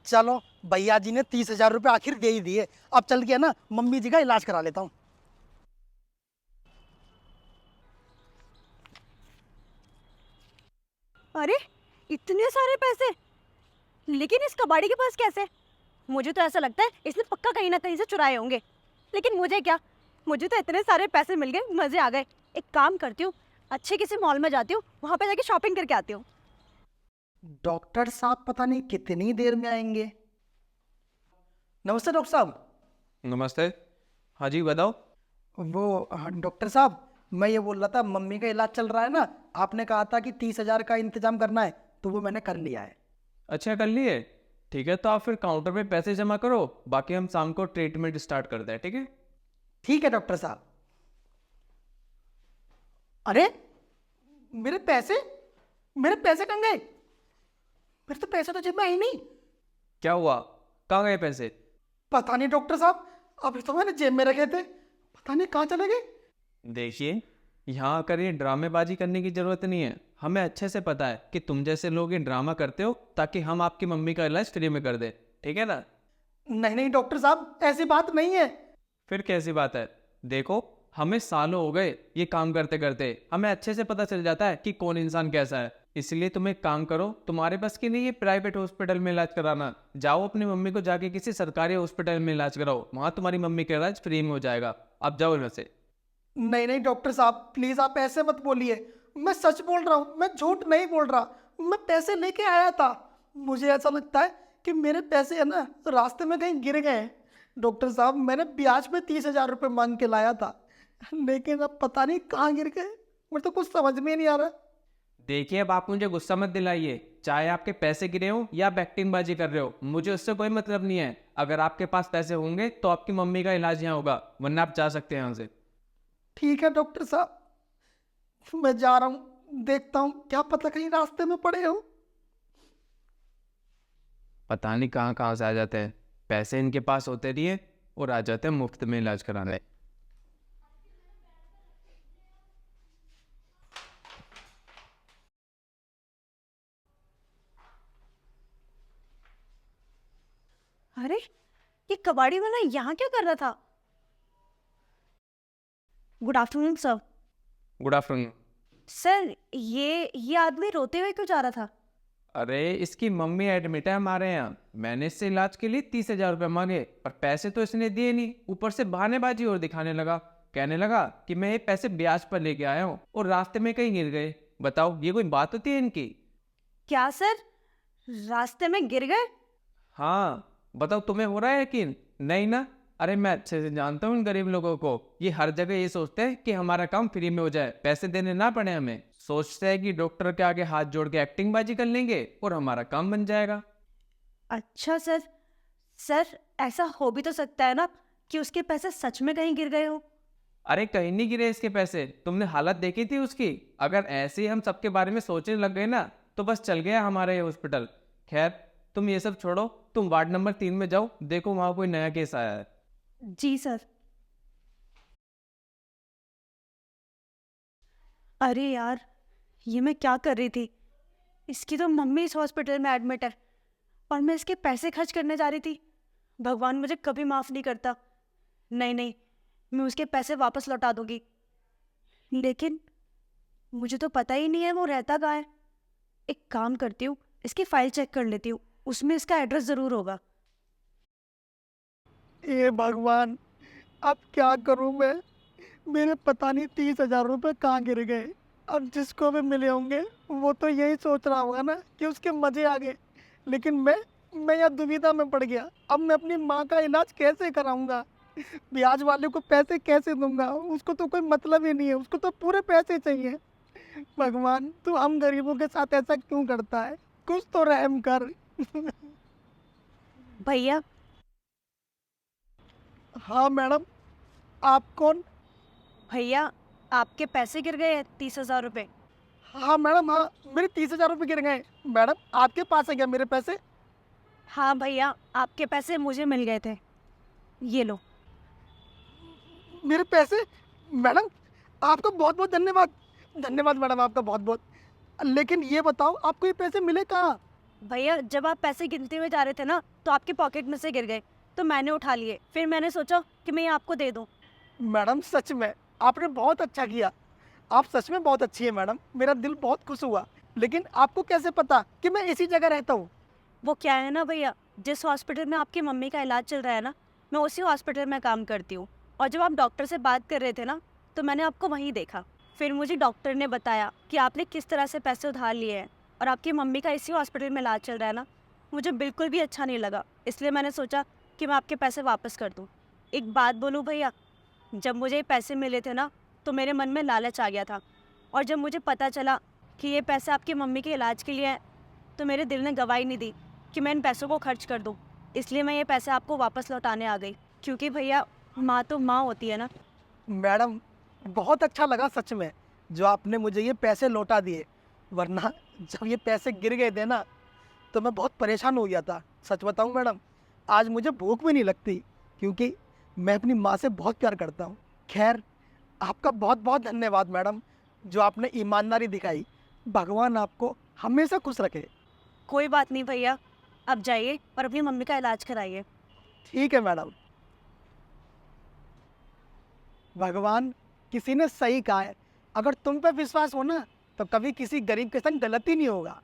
चलो, भैया जी ने 30,000 रुपये आखिर दे ही दिए। अब चल के ना मम्मी जी का इलाज करा लेता हूँ। अरे, इतने सारे पैसे, लेकिन इस कबाड़ी के पास कैसे? मुझे तो ऐसा लगता है इसने पक्का कहीं ना कहीं से चुराए होंगे। लेकिन मुझे क्या, मुझे तो इतने सारे पैसे मिल गए, मजे आ गए। एक काम करती हूँ, अच्छे किसी मॉल में जाती हूँ, वहां पे जाके शॉपिंग करके आती हूँ। डॉक्टर साहब पता नहीं कितनी देर में आएंगे। नमस्ते डॉक्टर साहब। नमस्ते। हाँ जी, बताओ। वो डॉक्टर साहब, मैं ये बोल रहा था, मम्मी का इलाज चल रहा है ना, आपने कहा था कि 30,000 का इंतजाम करना है, तो वो मैंने कर लिया है। अच्छा, कर लिए? ठीक है, तो आप फिर काउंटर पे पैसे जमा करो, बाकी हम शाम को ट्रीटमेंट स्टार्ट करते हैं, ठीक है? ठीक है डॉक्टर साहब। अरे, मेरे पैसे, मेरे पैसे कहाँ गए? मेरे तो पैसे तो जेब में है ही नहीं। क्या हुआ? कहाँ गए पैसे? पता नहीं डॉक्टर साहब, अभी तो मैंने जेब में रखे थे, पता नहीं कहाँ चले गए। देखिए, यहाँ आकर ये ड्रामेबाजी करने की ज़रूरत नहीं है। हमें अच्छे से पता है कि तुम जैसे लोग ये ड्रामा करते हो ताकि हम आपकी मम्मी का इलाज फ्री में कर दे, ठीक है ना? नहीं नहीं डॉक्टर साहब, ऐसी बात नहीं है। फिर कैसी बात है? देखो, हमें सालों हो गए ये काम करते करते, हमें अच्छे से पता चल जाता है कि कौन इंसान कैसा है। इसलिए तुम एक काम करो, तुम्हारे बस की नहीं है प्राइवेट हॉस्पिटल में इलाज कराना, जाओ अपनी मम्मी को जाके किसी सरकारी हॉस्पिटल में इलाज कराओ, वहां तुम्हारी मम्मी का इलाज फ्री में हो जाएगा। अब जाओ यहाँ से। नहीं नहीं डॉक्टर साहब, प्लीज आप ऐसे मत बोलिए। मैं सच बोल रहा हूँ, मैं झूठ नहीं बोल रहा। मैं पैसे लेके आया था। मुझे ऐसा लगता है कि मेरे पैसे है ना रास्ते में कहीं गिर गए हैं। डॉक्टर साहब, मैंने ब्याज में 30,000 रुपये मांग के लाया था, लेकिन अब पता नहीं कहाँ गिर गए। मुझे तो कुछ समझ में ही नहीं आ रहा। देखिए, अब आप मुझे गुस्सा मत दिलाइए। चाहे आपके पैसे गिरे हो या आप एक्टिंगबाजी कर रहे हो, मुझे उससे कोई मतलब नहीं है। अगर आपके पास पैसे होंगे तो आपकी मम्मी का इलाज यहाँ होगा, वरना आप जा सकते हैं यहाँ से। ठीक है डॉक्टर साहब, मैं जा रहा हूँ, देखता हूँ, क्या पता कहीं रास्ते में पड़े हो। पता नहीं कहाँ कहाँ से आ जाते हैं। पैसे इनके पास होते रहिए और आ जाते हैं मुफ्त में इलाज कराने। अरे, ये कबाड़ी वाला यहाँ क्या कर रहा था? Good afternoon sir. Good afternoon. Sir, ये आदमी रोते हुए क्यों जा रहा था? अरे, इसकी मम्मी एडमिट है हमारे यहाँ। मैंने इससे इलाज के लिए 30,000 रुपये मांगे, पर पैसे तो इसने दिए नहीं। ऊपर से बहानेबाजी और दिखाने लगा। कहने लगा कि मैं ये पैसे ब्याज पर लेके आया हूँ और रास्ते में कहीं गिर गए। बताओ, ये कोई बात होती है इनकी? क्या सर, रास्ते में गिर गए? हाँ, बताओ, तुम्हें हो रहा है यकीन? नहीं ना? अरे, मैं अच्छे से जानता हूँ इन गरीब लोगों को। ये हर जगह ये सोचते हैं कि हमारा काम फ्री में हो जाए, पैसे देने ना पड़े हमें। सोचते हैं कि डॉक्टर के आगे हाथ जोड़ के एक्टिंग बाजी कर लेंगे और हमारा काम बन जाएगा। अच्छा सर, सर ऐसा हो भी तो सकता है ना कि उसके पैसे सच में कहीं गिर गए हो। अरे, कहीं नहीं गिरे इसके पैसे। तुमने हालत देखी थी उसकी? अगर ऐसे ही हम सबके बारे में सोचने लग गए ना, तो बस चल गया हमारा ये हॉस्पिटल। खैर, तुम ये सब छोड़ो, तुम वार्ड नंबर 3 में जाओ, देखो वहां कोई नया केस आया है। जी सर। अरे यार, ये मैं क्या कर रही थी? इसकी तो मम्मी इस हॉस्पिटल में एडमिट है और मैं इसके पैसे खर्च करने जा रही थी। भगवान मुझे कभी माफ नहीं करता। नहीं नहीं, मैं उसके पैसे वापस लौटा दूंगी। लेकिन मुझे तो पता ही नहीं है वो रहता कहाँ है। एक काम करती हूँ, इसकी फाइल चेक कर लेती हूँ, उसमें इसका एड्रेस जरूर होगा। हे भगवान, अब क्या करूं मैं? मेरे पता नहीं 30,000 रुपये कहाँ गिर गए। अब जिसको भी मिले होंगे वो तो यही सोच रहा होगा ना कि उसके मजे आ गए। लेकिन मैं यहाँ दुविधा में पड़ गया। अब मैं अपनी माँ का इलाज कैसे कराऊंगा? ब्याज वाले को पैसे कैसे दूंगा? उसको तो कोई मतलब ही नहीं है, उसको तो पूरे पैसे चाहिए। भगवान, तू हम गरीबों के साथ ऐसा क्यों करता है? कुछ तो रहम कर। भैया, हाँ मैडम, आप कौन? भैया आपके पैसे गिर गए हैं 30,000 रुपये। हाँ मैडम, हाँ, मेरे 30,000 रुपये गिर गए। मैडम, आपके पास है क्या मेरे पैसे? हाँ भैया, आपके पैसे मुझे मिल गए थे, ये लो। मेरे पैसे? मैडम, आपका बहुत बहुत धन्यवाद। धन्यवाद मैडम, आपका बहुत बहुत। लेकिन ये बताओ, आपको ये पैसे मिले कहाँ? भैया जब आप पैसे गिनते हुए जा रहे थे ना तो आपके पॉकेट में से गिर गए, तो मैंने उठा लिए। फिर मैंने सोचा कि मैं ये आपको दे दूँ। मैडम सच में आपने बहुत अच्छा किया। आप सच में बहुत अच्छी है मैडम, मेरा दिल बहुत खुश हुआ। लेकिन आपको कैसे पता कि मैं इसी जगह रहता हूँ? वो क्या है ना भैया, जिस हॉस्पिटल में आपकी मम्मी का इलाज चल रहा है ना, मैं उसी हॉस्पिटल में काम करती हूँ। और जब आप डॉक्टर से बात कर रहे थे ना, तो मैंने आपको वहीं देखा। फिर मुझे डॉक्टर ने बताया कि आपने किस तरह से पैसे उधार लिए हैं और आपकी मम्मी का इसी हॉस्पिटल में इलाज चल रहा है ना। मुझे बिल्कुल भी अच्छा नहीं लगा, इसलिए मैंने सोचा कि मैं आपके पैसे वापस कर दूँ। एक बात बोलूँ भैया, जब मुझे ये पैसे मिले थे ना, तो मेरे मन में लालच आ गया था। और जब मुझे पता चला कि ये पैसे आपकी मम्मी के इलाज के लिए हैं, तो मेरे दिल ने गवाही नहीं दी कि मैं इन पैसों को खर्च कर दूं। इसलिए मैं ये पैसे आपको वापस लौटाने आ गई, क्योंकि भैया माँ तो माँ होती है ना। मैडम बहुत अच्छा लगा सच में जो आपने मुझे ये पैसे लौटा दिए, वरना जब ये पैसे गिर गए थे ना तो मैं बहुत परेशान हो गया था। सच बताऊं मैडम, आज मुझे भूख भी नहीं लगती, क्योंकि मैं अपनी माँ से बहुत प्यार करता हूँ। खैर, आपका बहुत बहुत धन्यवाद मैडम, जो आपने ईमानदारी दिखाई। भगवान आपको हमेशा खुश रखे। कोई बात नहीं भैया, अब जाइए और अपनी मम्मी का इलाज कराइए। ठीक है मैडम। भगवान, किसी ने सही कहा है, अगर तुम पे विश्वास हो ना तो कभी किसी गरीब के संग गलती नहीं होगा।